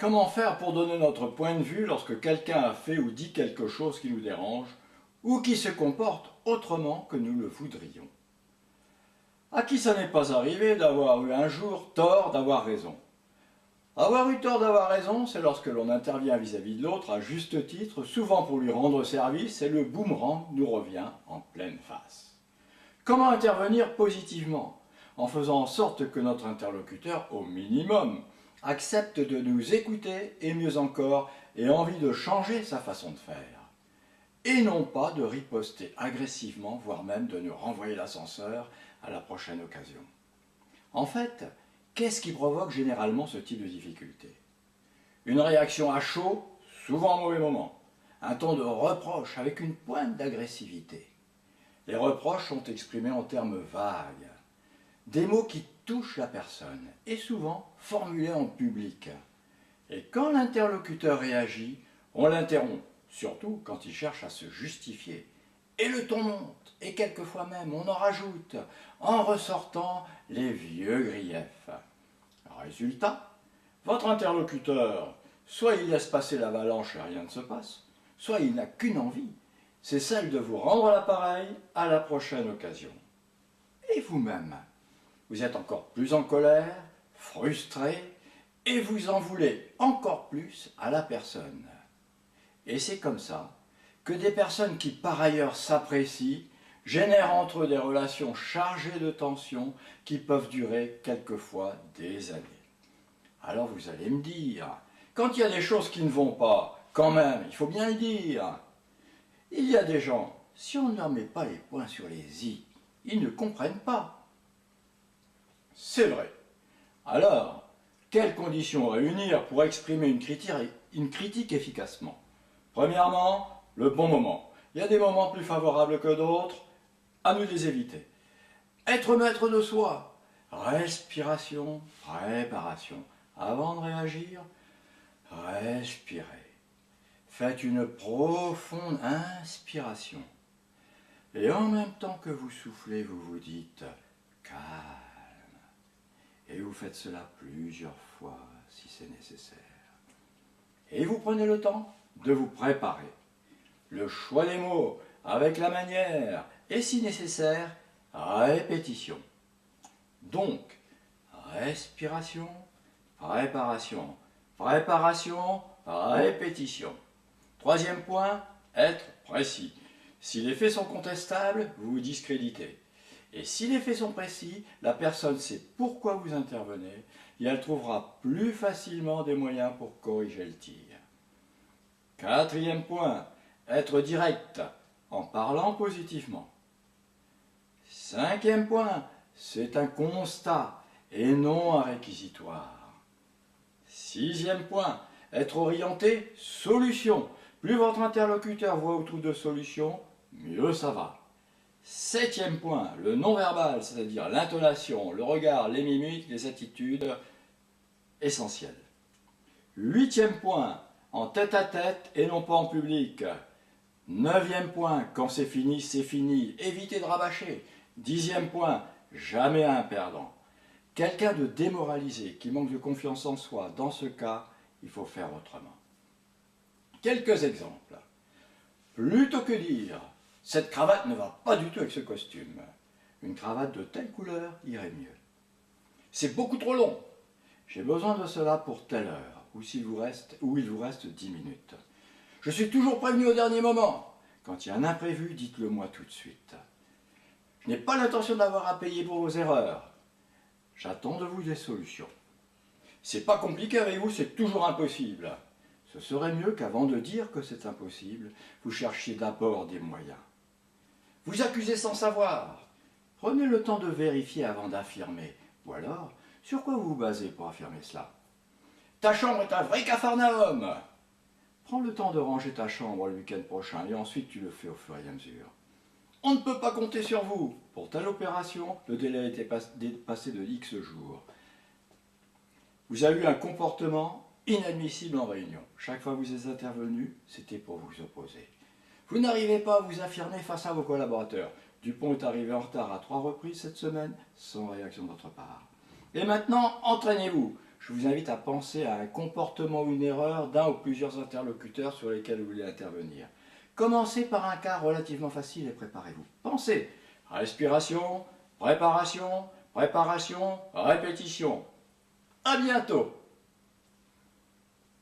Comment faire pour donner notre point de vue lorsque quelqu'un a fait ou dit quelque chose qui nous dérange ou qui se comporte autrement que nous le voudrions? À qui ça n'est pas arrivé d'avoir eu un jour tort d'avoir raison? Avoir eu tort d'avoir raison, c'est lorsque l'on intervient vis-à-vis de l'autre à juste titre, souvent pour lui rendre service, et le boomerang nous revient en pleine face. Comment intervenir positivement? En faisant en sorte que notre interlocuteur, au minimum, accepte de nous écouter et mieux encore, ait envie de changer sa façon de faire. Et non pas de riposter agressivement, voire même de nous renvoyer l'ascenseur à la prochaine occasion. En fait, qu'est-ce qui provoque généralement ce type de difficulté? Une réaction à chaud, souvent au mauvais moment. Un ton de reproche avec une pointe d'agressivité. Les reproches sont exprimés en termes vagues. Des mots qui touchent la personne, et souvent formulés en public. Et quand l'interlocuteur réagit, on l'interrompt, surtout quand il cherche à se justifier. Et le ton monte, et quelquefois même on en rajoute, en ressortant les vieux griefs. Résultat, votre interlocuteur, soit il laisse passer l'avalanche et rien ne se passe, soit il n'a qu'une envie, c'est celle de vous rendre l'appareil à la prochaine occasion. Et vous-même, vous êtes encore plus en colère, frustré, et vous en voulez encore plus à la personne. Et c'est comme ça que des personnes qui par ailleurs s'apprécient génèrent entre eux des relations chargées de tensions qui peuvent durer quelquefois des années. Alors vous allez me dire, quand il y a des choses qui ne vont pas, quand même, il faut bien le dire. Il y a des gens, si on ne leur met pas les points sur les i, ils ne comprennent pas. C'est vrai. Alors, quelles conditions réunir pour exprimer une critique efficacement? Premièrement, le bon moment. Il y a des moments plus favorables que d'autres, à nous les éviter. Être maître de soi. Respiration, préparation. Avant de réagir, respirez. Faites une profonde inspiration. Et en même temps que vous soufflez, vous vous dites « calme ». Et vous faites cela plusieurs fois si c'est nécessaire. Et vous prenez le temps de vous préparer. Le choix des mots, avec la manière, et si nécessaire, répétition. Donc, respiration, préparation, préparation, répétition. Troisième point, être précis. Si les faits sont contestables, vous vous discréditez. Et si les faits sont précis, la personne sait pourquoi vous intervenez et elle trouvera plus facilement des moyens pour corriger le tir. Quatrième point, être direct en parlant positivement. Cinquième point, c'est un constat et non un réquisitoire. Sixième point, être orienté solution. Plus votre interlocuteur voit autour de solutions, mieux ça va. Septième point, le non-verbal, c'est-à-dire l'intonation, le regard, les mimiques, les attitudes essentielles. Huitième point, en tête-à-tête et non pas en public. Neuvième point, quand c'est fini, évitez de rabâcher. Dixième point, jamais un perdant. Quelqu'un de démoralisé, qui manque de confiance en soi, dans ce cas, il faut faire autrement. Quelques exemples. Plutôt que dire « cette cravate ne va pas du tout avec ce costume », une cravate de telle couleur irait mieux. C'est beaucoup trop long. J'ai besoin de cela pour telle heure, ou il vous reste 10 minutes. Je suis toujours prévenu au dernier moment. Quand il y a un imprévu, dites-le moi tout de suite. Je n'ai pas l'intention d'avoir à payer pour vos erreurs. J'attends de vous des solutions. C'est pas compliqué avec vous, c'est toujours impossible. Ce serait mieux qu'avant de dire que c'est impossible, vous cherchiez d'abord des moyens. Vous accusez sans savoir. Prenez le temps de vérifier avant d'affirmer. Ou alors, sur quoi vous vous basez pour affirmer cela? Ta chambre est un vrai capharnaüm. Prends le temps de ranger ta chambre le week-end prochain et ensuite tu le fais au fur et à mesure. On ne peut pas compter sur vous. Pour telle opération, le délai a été passé de X jours. Vous avez eu un comportement inadmissible en réunion. Chaque fois que vous êtes intervenu, c'était pour vous opposer. Vous n'arrivez pas à vous affirmer face à vos collaborateurs. Dupont est arrivé en retard à 3 reprises cette semaine, sans réaction de votre part. Et maintenant, entraînez-vous. Je je vous invite à penser à un comportement ou une erreur d'un ou plusieurs interlocuteurs sur lesquels vous voulez intervenir. Commencez par un cas relativement facile et préparez-vous. Pensez, respiration, préparation, préparation, répétition. À bientôt!